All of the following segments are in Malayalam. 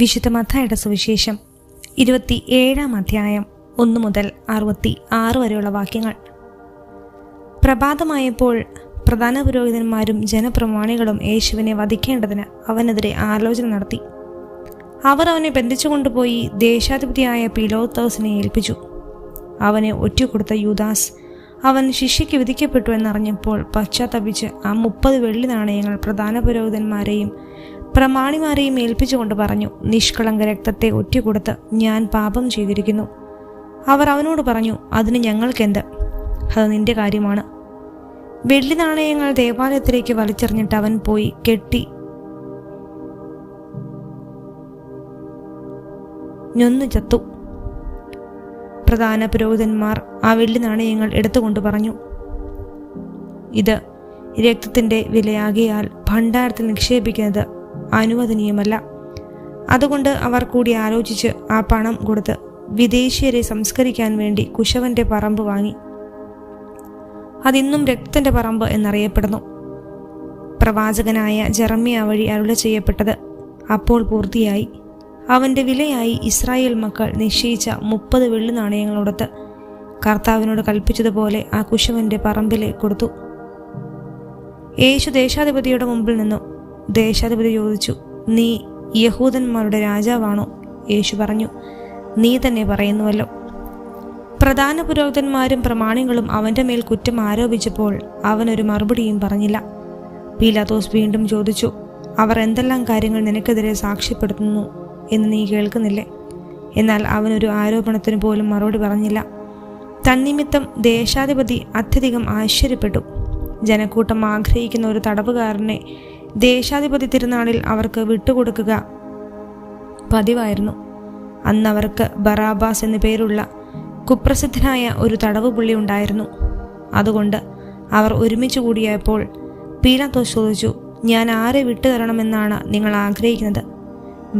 വിശുദ്ധ മത്തായിയുടെ സുവിശേഷം 27 അധ്യായം 1 മുതൽ 66 വരെയുള്ള വാക്യങ്ങൾ. പ്രഭാതമായപ്പോൾ പ്രധാന പുരോഹിതന്മാരും ജനപ്രമാണികളും യേശുവിനെ വധിക്കേണ്ടതിന് അവനെതിരെ ആലോചന നടത്തി. അവർ അവനെ ബന്ധിച്ചുകൊണ്ടുപോയി ദേശാധിപതിയായ പീലാത്തോസിനെ ഏൽപ്പിച്ചു. അവനെ ഒറ്റുകൊടുത്ത യൂദാസ് അവൻ ശിക്ഷയ്ക്ക് വിധിക്കപ്പെട്ടു എന്നറിഞ്ഞപ്പോൾ പശ്ചാത്തപിച്ച് ആ 30 വെള്ളി നാണയങ്ങൾ പ്രധാന പുരോഹിതന്മാരെയും പ്രമാണിമാരെയും ഏൽപ്പിച്ചുകൊണ്ട് പറഞ്ഞു, നിഷ്കളങ്ക രക്തത്തെ ഒറ്റുകൊടുത്ത് ഞാൻ പാപം ചെയ്തിരിക്കുന്നു. അവർ അവനോട് പറഞ്ഞു, അതിന് ഞങ്ങൾക്കെന്ത്? അത് നിന്റെ കാര്യമാണ്. വെള്ളി നാണയങ്ങൾ ദേവാലയത്തിലേക്ക് വലിച്ചെറിഞ്ഞിട്ട് അവൻ പോയി കെട്ടി ഞൊന്നു ചത്തു. പ്രധാന പുരോഹിതന്മാർ ആ വെള്ളി നാണയങ്ങൾ എടുത്തുകൊണ്ട് പറഞ്ഞു, ഇത് രക്തത്തിൻ്റെ വിലയാകിയാൽ ഭണ്ഡാരത്തിൽ നിക്ഷേപിക്കുന്നത് അനുവദനീയമല്ല. അതുകൊണ്ട് അവർ കൂടി ആലോചിച്ച് ആ പണം കൊടുത്ത് വിദേശീയരെ സംസ്കരിക്കാൻ വേണ്ടി കുശവന്റെ പറമ്പ് വാങ്ങി. അതിന്നും രക്തത്തിന്റെ പറമ്പ് എന്നറിയപ്പെടുന്നു. പ്രവാചകനായ ജെറമ്യാ വഴി അരുളി ചെയ്യപ്പെട്ടത് അപ്പോൾ പൂർത്തിയായി. അവന്റെ വിലയായി ഇസ്രായേൽ മക്കൾ നിശ്ചയിച്ച 30 വെള്ളി നാണയങ്ങളോടൊത്ത് കർത്താവിനോട് കൽപ്പിച്ചതുപോലെ ആ കുശവന്റെ പറമ്പിലെ കൊടുത്തു. യേശു ദേശാധിപതിയുടെ മുമ്പിൽ നിന്നു. ദേശാധിപതി ചോദിച്ചു, നീ യഹൂദന്മാരുടെ രാജാവാണോ? യേശു പറഞ്ഞു, നീ തന്നെ പറയുന്നുവല്ലോ. പ്രധാന പുരോഹിതന്മാരും പ്രമാണികളും അവന്റെ മേൽ കുറ്റം ആരോപിച്ചപ്പോൾ അവനൊരു മറുപടിയും പറഞ്ഞില്ല. പീലാത്തോസ് വീണ്ടും ചോദിച്ചു, അവർ എന്തെല്ലാം കാര്യങ്ങൾ നിനക്കെതിരെ സാക്ഷ്യപ്പെടുത്തുന്നു എന്ന് നീ കേൾക്കുന്നില്ലേ? എന്നാൽ അവനൊരു ആരോപണത്തിന് പോലും മറുപടി പറഞ്ഞില്ല. തന്നിമിത്തം ദേശാധിപതി അത്യധികം ആശ്ചര്യപ്പെട്ടു. ജനക്കൂട്ടം ആഗ്രഹിക്കുന്ന ഒരു തടവുകാരനെ ദേശാധിപതി തിരുനാളിൽ അവർക്ക് വിട്ടുകൊടുക്കുക പതിവായിരുന്നു. അന്ന് അവർക്ക് ബറാബാസ് എന്നു പേരുള്ള കുപ്രസിദ്ധനായ ഒരു തടവുപുള്ളി ഉണ്ടായിരുന്നു. അതുകൊണ്ട് അവർ ഒരുമിച്ച് കൂടിയപ്പോൾ പീലാത്തോസ് ചോദിച്ചു, ഞാൻ ആരെ വിട്ടുതരണമെന്നാണ് നിങ്ങൾ ആഗ്രഹിക്കുന്നത്?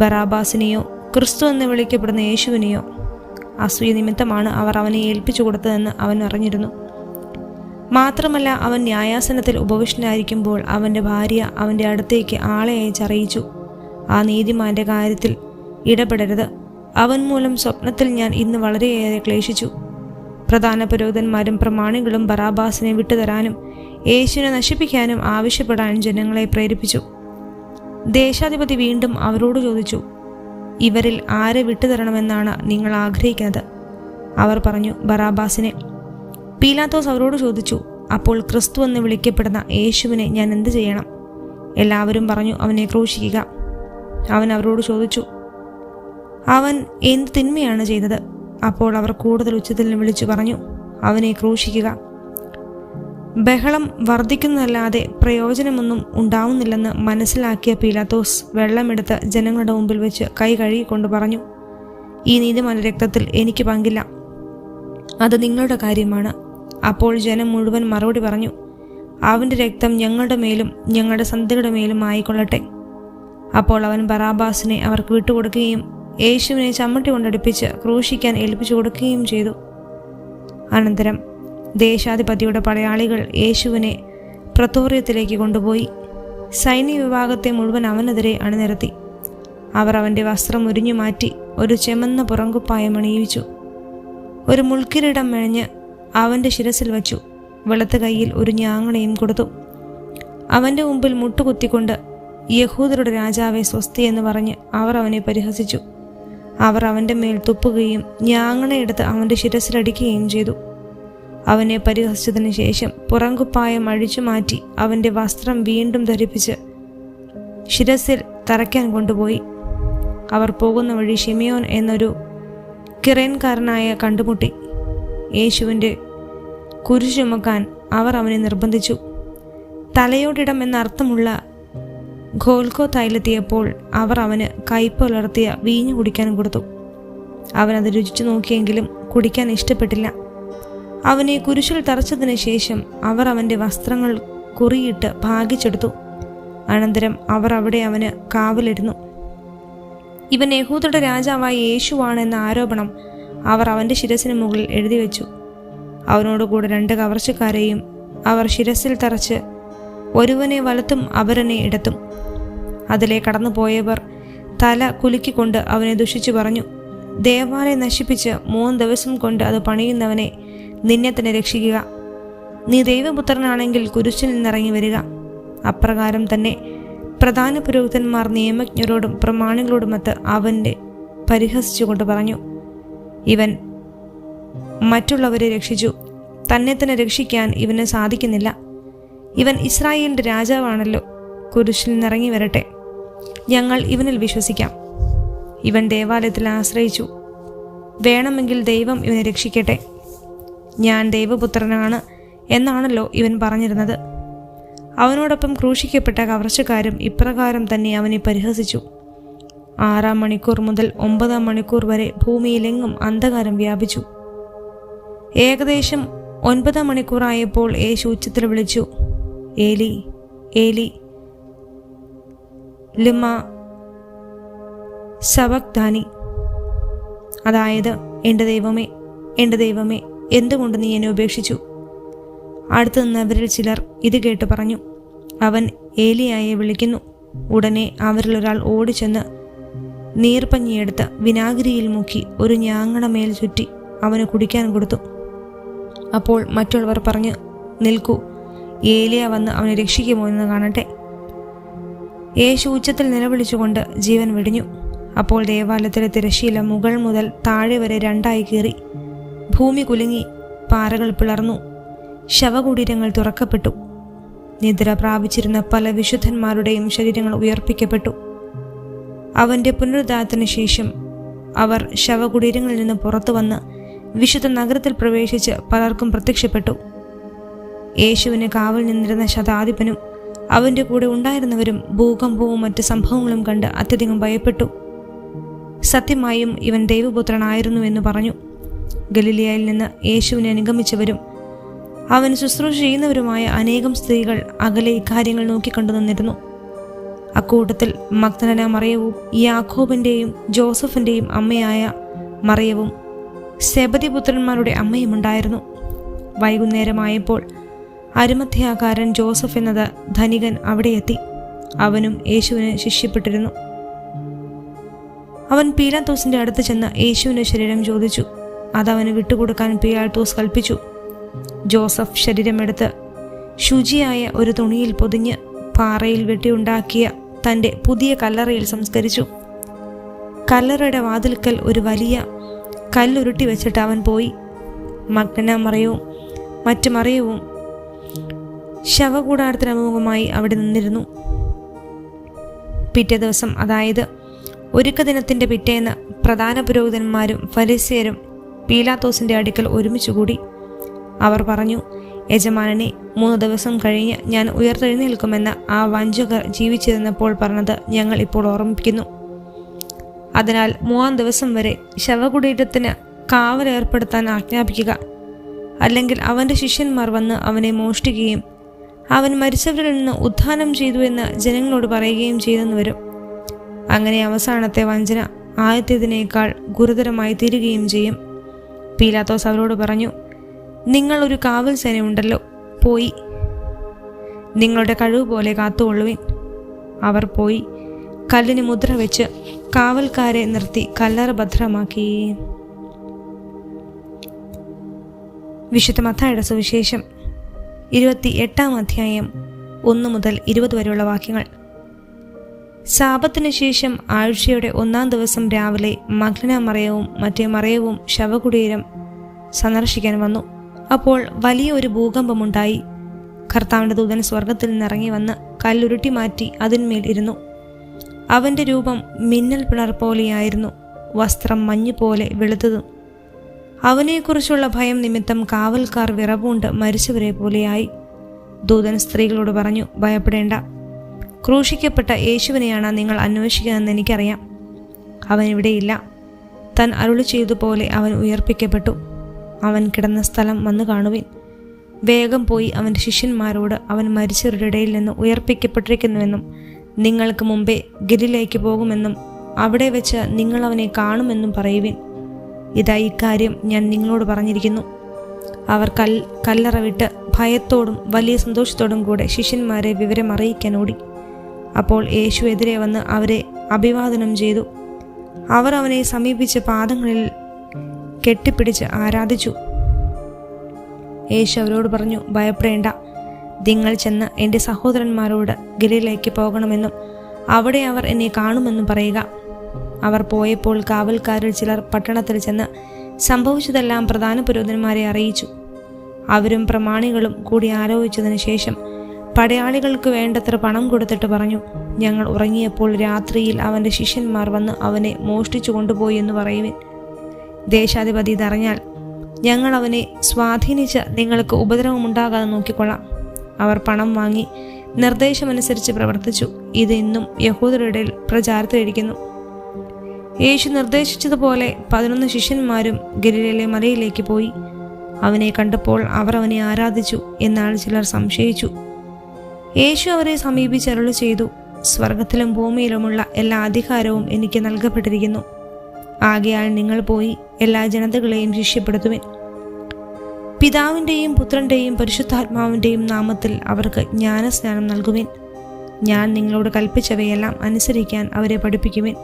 ബറാബാസിനെയോ ക്രിസ്തു എന്ന് വിളിക്കപ്പെടുന്ന യേശുവിനെയോ? അസൂയ നിമിത്തമാണ് അവർ അവനെ ഏൽപ്പിച്ചു കൊടുത്തതെന്ന് അവൻ അറിഞ്ഞിരുന്നു. മാത്രമല്ല, അവൻ ന്യായാസനത്തിൽ ഉപവിഷ്ടനായിരിക്കുമ്പോൾ അവൻ്റെ ഭാര്യ അവൻ്റെ അടുത്തേക്ക് ആളെ അയച്ചറിയിച്ചു, ആ നീതിമാന്റെ കാര്യത്തിൽ ഇടപെടരുത്. അവൻ മൂലം സ്വപ്നത്തിൽ ഞാൻ ഇന്ന് വളരെയേറെ ക്ലേശിച്ചു. പ്രധാന പുരോഹിതന്മാരും പ്രമാണികളും ബറാബാസിനെ വിട്ടുതരാനും യേശുവിനെ നശിപ്പിക്കാനും ആവശ്യപ്പെടാൻ ജനങ്ങളെ പ്രേരിപ്പിച്ചു. ദേശാധിപതി വീണ്ടും അവരോട് ചോദിച്ചു, ഇവരിൽ ആരെ വിട്ടുതരണമെന്നാണ് നിങ്ങൾ ആഗ്രഹിക്കുന്നത്? അവർ പറഞ്ഞു, ബറാബാസിനെ. പീലാത്തോസ് അവരോട് ചോദിച്ചു, അപ്പോൾ ക്രിസ്തു എന്ന് വിളിക്കപ്പെടുന്ന യേശുവിനെ ഞാൻ എന്ത് ചെയ്യണം? എല്ലാവരും പറഞ്ഞു, അവനെ ക്രൂശിക്കുക. അവൻ അവരോട് ചോദിച്ചു, അവൻ എന്ത് തിന്മയാണ് ചെയ്തത്? അപ്പോൾ അവർ കൂടുതൽ ഉച്ചത്തിൽ വിളിച്ചു പറഞ്ഞു, അവനെ ക്രൂശിക്കുക. ബഹളം വർദ്ധിക്കുന്നതല്ലാതെ പ്രയോജനമൊന്നും ഉണ്ടാവുന്നില്ലെന്ന് മനസ്സിലാക്കിയ പീലാത്തോസ് വെള്ളമെടുത്ത് ജനങ്ങളുടെ മുമ്പിൽ വെച്ച് കൈ കഴുകിക്കൊണ്ട് പറഞ്ഞു, ഈ നീതിമാന്റെ രക്തത്തിൽ എനിക്ക് പങ്കില്ല, അത് നിങ്ങളുടെ കാര്യമാണ്. അപ്പോൾ ജനം മുഴുവൻ മറുപടി പറഞ്ഞു, അവൻ്റെ രക്തം ഞങ്ങളുടെ മേലും ഞങ്ങളുടെ സന്തതിയുടെ മേലും ആയിക്കൊള്ളട്ടെ. അപ്പോൾ അവൻ ബറാബാസിനെ അവർക്ക് വിട്ടുകൊടുക്കുകയും യേശുവിനെ ചമ്മട്ടി കൊണ്ടടിപ്പിച്ച് ക്രൂശിക്കാൻ ഏൽപ്പിച്ചു കൊടുക്കുകയും ചെയ്തു. അനന്തരം ദേശാധിപതിയുടെ പടയാളികൾ യേശുവിനെ പ്രത്തോറിയത്തിലേക്ക് കൊണ്ടുപോയി സൈന്യ വിഭാഗത്തെ മുഴുവൻ അവനെതിരെ അണിനിരത്തി. അവർ അവൻ്റെ വസ്ത്രം ഉരിഞ്ഞു മാറ്റി ഒരു ചെമന്ന പുറങ്കുപ്പായം അണിയിച്ചു. ഒരു മുൾക്കിരീടം മെഴഞ്ഞ് അവൻ്റെ ശിരസിൽ വച്ചു. വെളുത്ത കൈയിൽ ഒരു ഞാങ്ങണയും കൊടുത്തു. അവൻ്റെ മുമ്പിൽ മുട്ടുകുത്തിക്കൊണ്ട്, യഹൂദരുടെ രാജാവെ സ്വസ്തി എന്ന് പറഞ്ഞ് അവർ അവനെ പരിഹസിച്ചു. അവർ അവൻ്റെ മേൽ തുപ്പുകയും ഞാങ്ങണയെടുത്ത് അവൻ്റെ ശിരസിലടിക്കുകയും ചെയ്തു. അവനെ പരിഹസിച്ചതിന് ശേഷം പുറങ്കുപ്പായം അഴിച്ചു മാറ്റി അവൻ്റെ വസ്ത്രം വീണ്ടും ധരിപ്പിച്ച് ശിരസിൽ തറയ്ക്കാൻ കൊണ്ടുപോയി. അവർ പോകുന്ന വഴി ഷിമിയോൻ എന്നൊരു കിറേൻകാരനായ കണ്ടുമുട്ടി. യേശുവിൻ്റെ കുരിശ് ചുമക്കാൻ അവർ അവനെ നിർബന്ധിച്ചു. തലയോടിടം എന്നർത്ഥമുള്ള ഗോൽഗോഥയിലെത്തിയപ്പോൾ അവർ അവന് കയ്പ് പുലർത്തിയ വീഞ്ഞു കുടിക്കാൻ കൊടുത്തു. അവനത് രുചിച്ചു നോക്കിയെങ്കിലും കുടിക്കാൻ ഇഷ്ടപ്പെട്ടില്ല. അവനെ കുരിശിൽ തറച്ചതിന് ശേഷം അവർ അവൻ്റെ വസ്ത്രങ്ങൾ കുറിയിട്ട് ഭാഗിച്ചെടുത്തു. അനന്തരം അവർ അവിടെ അവന് കാവലിരുന്നു. ഇവൻ യഹൂദരുടെ രാജാവായ യേശുവാണെന്ന ആരോപണം അവർ അവൻ്റെ ശിരസിന് മുകളിൽ എഴുതി വെച്ചു. അവനോടുകൂടെ 2 കവർച്ചക്കാരെയും അവർ ശിരസിൽ തറച്ച് ഒരുവനെ വലത്തും അപരനെ ഇടത്തും. അതിലെ കടന്നുപോയവർ തല കുലുക്കിക്കൊണ്ട് അവനെ ദുഷിച്ചു പറഞ്ഞു, ദേവാലയം നശിപ്പിച്ച് 3 ദിവസം കൊണ്ട് അത് പണിയുന്നവനെ, നിന്നെ തന്നെ രക്ഷിക്കുക. നീ ദൈവപുത്രനാണെങ്കിൽ കുരിശിൽ നിന്നിറങ്ങി വരിക. അപ്രകാരം തന്നെ പ്രധാന പുരോഹിതന്മാർ നിയമജ്ഞരോടും പ്രമാണികളോടുമൊത്ത് അവനെ പരിഹസിച്ചുകൊണ്ട് പറഞ്ഞു, ഇവൻ മറ്റുള്ളവരെ രക്ഷിച്ചു, തന്നെ തന്നെ രക്ഷിക്കാൻ ഇവന് സാധിക്കുന്നില്ല. ഇവൻ ഇസ്രായേലിൻ്റെ രാജാവാണല്ലോ. കുരിശിൽ നിന്നിറങ്ങി വരട്ടെ, ഞങ്ങൾ ഇവനിൽ വിശ്വസിക്കാം. ഇവൻ ദേവാലയത്തിൽ ആശ്രയിച്ചു. വേണമെങ്കിൽ ദൈവം ഇവനെ രക്ഷിക്കട്ടെ. ഞാൻ ദൈവപുത്രനാണ് എന്നാണല്ലോ ഇവൻ പറഞ്ഞിരുന്നത്. അവനോടൊപ്പം ക്രൂശിക്കപ്പെട്ട കവർച്ചക്കാരും ഇപ്രകാരം തന്നെ അവനെ പരിഹസിച്ചു. 6-ാം മണിക്കൂർ മുതൽ 9-ാം മണിക്കൂർ വരെ ഭൂമിയിലെങ്ങും അന്ധകാരം വ്യാപിച്ചു. ഏകദേശം 9-ാം മണിക്കൂറായപ്പോൾ യേശു ഉച്ചത്തിൽ വിളിച്ചു, ഏലി ഏലി ലിമ സബക്താനി, അതായത് എൻ്റെ ദൈവമേ, എൻ്റെ ദൈവമേ, എന്തുകൊണ്ട് നീ എന്നെ ഉപേക്ഷിച്ചു? അടുത്തു നിന്നവരിൽ ചിലർ ഇത് കേട്ട് പറഞ്ഞു, അവൻ ഏലിയായെ വിളിക്കുന്നു. ഉടനെ അവരിൽ ഒരാൾ ഓടിച്ചെന്ന് നീർപ്പഞ്ഞിയെടുത്ത് വിനാഗിരിയിൽ മുക്കി ഒരു ഞാങ്ങണമേൽ ചുറ്റി അവന് കുടിക്കാൻ കൊടുത്തു. അപ്പോൾ മറ്റുള്ളവർ പറഞ്ഞു, നിൽക്കൂ, ഏലിയ വന്ന് അവനെ രക്ഷിക്കുമോ എന്ന് കാണട്ടെ. യേശു ഉച്ചത്തിൽ നിലവിളിച്ചുകൊണ്ട് ജീവൻ വെടിഞ്ഞു. അപ്പോൾ ദേവാലയത്തിലെ തിരശ്ശീല മുകൾ മുതൽ താഴെ വരെ 2ആയി കീറി. ഭൂമി കുലുങ്ങി, പാറകൾ പിളർന്നു, ശവകുടീരങ്ങൾ തുറക്കപ്പെട്ടു. നിദ്ര പ്രാപിച്ചിരുന്ന പല വിശുദ്ധന്മാരുടെയും ശരീരങ്ങൾ ഉയർപ്പിക്കപ്പെട്ടു. അവൻ്റെ പുനരുദ്ധാനത്തിന് ശേഷം അവർ ശവകുടീരങ്ങളിൽ നിന്ന് പുറത്തു വന്ന് വിശുദ്ധ നഗരത്തിൽ പ്രവേശിച്ച് പലർക്കും പ്രത്യക്ഷപ്പെട്ടു. യേശുവിന് കാവൽ നിന്നിരുന്ന ശതാധിപനും അവൻ്റെ കൂടെ ഉണ്ടായിരുന്നവരും ഭൂകമ്പവും മറ്റ് സംഭവങ്ങളും കണ്ട് അത്യധികം ഭയപ്പെട്ടു. സത്യമായും ഇവൻ ദൈവപുത്രനായിരുന്നുവെന്ന് പറഞ്ഞു. ഗലീലയിൽ നിന്ന് യേശുവിനെ അനുഗമിച്ചവരും അവൻ ശുശ്രൂഷ ചെയ്യുന്നവരുമായ അനേകം സ്ത്രീകൾ അകലെ ഇക്കാര്യങ്ങൾ നോക്കിക്കണ്ടു നിന്നിരുന്നു. അക്കൂട്ടത്തിൽ മഗ്ദലന മറിയവും യാക്കോബിൻ്റെയും ജോസഫിൻ്റെയും അമ്മയായ മറിയവും സെബദിപുത്രന്മാരുടെ അമ്മയും ഉണ്ടായിരുന്നു. വൈകുന്നേരമായപ്പോൾ അരിമത്ഥ്യാകാരൻ ജോസഫ് എന്നത് ധനികൻ അവിടെ എത്തി. അവനും യേശുവിന് ശിഷ്യപ്പെട്ടിരുന്നു. അവൻ പീലാത്തോസിൻ്റെ അടുത്ത് ചെന്ന് യേശുവിൻ്റെ ശരീരം ചോദിച്ചു. അതവന് വിട്ടുകൊടുക്കാൻ പീലാത്തോസ് കൽപ്പിച്ചു. ജോസഫ് ശരീരമെടുത്ത് ശുചിയായ ഒരു തുണിയിൽ പൊതിഞ്ഞ് പാറയിൽ വെട്ടിയുണ്ടാക്കിയ തൻ്റെ പുതിയ കല്ലറയിൽ സംസ്കരിച്ചു. കല്ലറയുടെ വാതിൽക്കൽ ഒരു വലിയ കല്ലുരുട്ടി വെച്ചിട്ട് അവൻ പോയി. മഗ്ദലന മറിയവും മറ്റു മറിയവും ശവകൂടാരത്തിന് അഭിമുഖമായി അവിടെ നിന്നിരുന്നു. പിറ്റേ ദിവസം, അതായത് ഒരുക്ക ദിനത്തിൻ്റെ പിറ്റേന്ന്, പ്രധാന പുരോഹിതന്മാരും ഫരിസേയരും പീലാത്തോസിൻ്റെ അടുക്കൽ ഒരുമിച്ചുകൂടി. അവർ പറഞ്ഞു, യജമാനനെ, 3 ദിവസം കഴിഞ്ഞ് ഞാൻ ഉയർത്തെഴുന്നേൽക്കുമെന്ന് ആ വഞ്ചകർ ജീവിച്ചിരുന്നപ്പോൾ പറഞ്ഞത് ഞങ്ങൾ ഇപ്പോൾ ഓർമ്മിപ്പിക്കുന്നു. അതിനാൽ 3-ാം ദിവസം വരെ ശവകുടീരത്തിന് കാവലേർപ്പെടുത്താൻ ആജ്ഞാപിക്കുക. അല്ലെങ്കിൽ അവൻ്റെ ശിഷ്യന്മാർ വന്ന് അവനെ മോഷ്ടിക്കുകയും അവൻ മരിച്ചവരിൽ നിന്ന് ഉത്ഥാനം ചെയ്തു എന്ന് ജനങ്ങളോട് പറയുകയും ചെയ്തെന്ന് വരും. അങ്ങനെ അവസാനത്തെ വഞ്ചന ആദ്യത്തേതിനേക്കാൾ ഗുരുതരമായി തീരുകയും ചെയ്യും. പീലാത്തോസ് അവരോട് പറഞ്ഞു, നിങ്ങൾ ഒരു കാവൽ സേനയുണ്ടല്ലോ, പോയി നിങ്ങളുടെ കഴിവ് പോലെ കാത്തുകൊള്ളുവിൻ. അവർ പോയി കല്ലിന് മുദ്ര വെച്ച് കാവൽക്കാരെ നിർത്തി കല്ലറ ഭദ്രമാക്കി. വിശുദ്ധ മത്തായിയുടെ സുവിശേഷം 28-ാം അധ്യായം 1 മുതൽ 20 വരെയുള്ള വാക്യങ്ങൾ. സാബത്തിന് ശേഷം ആഴ്ചയുടെ 1-ാം ദിവസം രാവിലെ മഗ്ദലന മറിയവും മറ്റേ മറിയവും ശവകുടീരം സന്ദർശിക്കാൻ വന്നു. അപ്പോൾ വലിയ ഒരു ഭൂകമ്പമുണ്ടായി. കർത്താവിൻ്റെ ദൂതൻ സ്വർഗത്തിൽ നിന്നിറങ്ങി വന്ന് കല്ലുരുട്ടി മാറ്റി അതിന്മേൽ ഇരുന്നു. അവൻ്റെ രൂപം മിന്നൽ പിണർ പോലെയായിരുന്നു, വസ്ത്രം മഞ്ഞുപോലെ വെളുത്തതും. അവനെക്കുറിച്ചുള്ള ഭയം നിമിത്തം കാവൽക്കാർ വിറവുകൊണ്ട് മരിച്ചവരെ പോലെയായി. ദൂതൻ സ്ത്രീകളോട് പറഞ്ഞു, ഭയപ്പെടേണ്ട, ക്രൂശിക്കപ്പെട്ട യേശുവിനെയാണ് നിങ്ങൾ അന്വേഷിക്കുന്നതെന്ന് എനിക്കറിയാം. അവൻ ഇവിടെയില്ല. താൻ അരുളി ചെയ്തതുപോലെ അവൻ ഉയർപ്പിക്കപ്പെട്ടു. അവൻ കിടന്ന സ്ഥലം വന്നു കാണുവിൻ. വേഗം പോയി അവൻ്റെ ശിഷ്യന്മാരോട് അവൻ മരിച്ചവരുടെ ഇടയിൽ നിന്ന് ഉയർപ്പിക്കപ്പെട്ടിരിക്കുന്നുവെന്നും നിങ്ങൾക്ക് മുമ്പേ ഗലീലയ്ക്ക് പോകുമെന്നും അവിടെ വെച്ച് നിങ്ങൾ അവനെ കാണുമെന്നും പറയുവിൻ. ഇതാ ഇക്കാര്യം ഞാൻ നിങ്ങളോട് പറഞ്ഞിരിക്കുന്നു. അവർ കല്ലറ വിട്ട് ഭയത്തോടും വലിയ സന്തോഷത്തോടും കൂടെ ശിഷ്യന്മാരെ വിവരം അറിയിക്കാൻ ഓടി. അപ്പോൾ യേശു എതിരെ വന്ന് അവരെ അഭിവാദനം ചെയ്തു. അവർ അവനെ സമീപിച്ച് പാദങ്ങളിൽ കെട്ടിപ്പിടിച്ച് ആരാധിച്ചു. യേശു അവരോട് പറഞ്ഞു, ഭയപ്പെടേണ്ട. നിങ്ങൾ ചെന്ന് എൻ്റെ സഹോദരന്മാരോട് ഗലീലയ്ക്ക് പോകണമെന്നും അവിടെ അവർ എന്നെ കാണുമെന്നും പറയുക. അവർ പോയപ്പോൾ കാവൽക്കാരിൽ ചിലർ പട്ടണത്തിൽ ചെന്ന് സംഭവിച്ചതെല്ലാം പ്രധാന പുരോഹിതന്മാരെ അറിയിച്ചു. അവരും പ്രമാണികളും കൂടി ആലോചിച്ചതിന് ശേഷം പടയാളികൾക്ക് വേണ്ടത്ര പണം കൊടുത്തിട്ട് പറഞ്ഞു, ഞങ്ങൾ ഉറങ്ങിയപ്പോൾ രാത്രിയിൽ അവൻ്റെ ശിഷ്യന്മാർ വന്ന് അവനെ മോഷ്ടിച്ചു കൊണ്ടുപോയി എന്ന് പറയുവിൻ. ദേശാധിപതി ഇതറിഞ്ഞാൽ ഞങ്ങൾ അവനെ സ്വാധീനിച്ച് നിങ്ങൾക്ക് ഉപദ്രവമുണ്ടാകാതെ നോക്കിക്കൊള്ളാം. അവർ പണം വാങ്ങി നിർദ്ദേശമനുസരിച്ച് പ്രവർത്തിച്ചു. ഇത് ഇന്നും യഹൂദരുടെ ഇടയിൽ പ്രചാരത്തിലിരിക്കുന്നു. യേശു നിർദ്ദേശിച്ചതുപോലെ 11 ശിഷ്യന്മാരും ഗലീലയിലെ മലയിലേക്ക് പോയി. അവനെ കണ്ടപ്പോൾ അവർ അവനെ ആരാധിച്ചു. എന്നാൽ ചിലർ സംശയിച്ചു. യേശു അവരെ സമീപിച്ച് അരുളി ചെയ്തു, സ്വർഗത്തിലും ഭൂമിയിലുമുള്ള എല്ലാ അധികാരവും എനിക്ക് നൽകപ്പെട്ടിരിക്കുന്നു. ആകയാൽ നിങ്ങൾ പോയി എല്ലാ ജനതകളെയും ശിഷ്യപ്പെടുത്തുവിൻ. പിതാവിൻ്റെയും പുത്രൻ്റെയും പരിശുദ്ധാത്മാവിൻ്റെയും നാമത്തിൽ അവർക്ക് ജ്ഞാനസ്നാനം നൽകുവിൻ. ഞാൻ നിങ്ങളോട് കൽപ്പിച്ചവയെല്ലാം അനുസരിക്കാൻ അവരെ പഠിപ്പിക്കുവിൻ.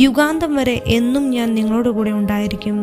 യുഗാന്തം വരെ എന്നും ഞാൻ നിങ്ങളോട് കൂടെ ഉണ്ടായിരിക്കും.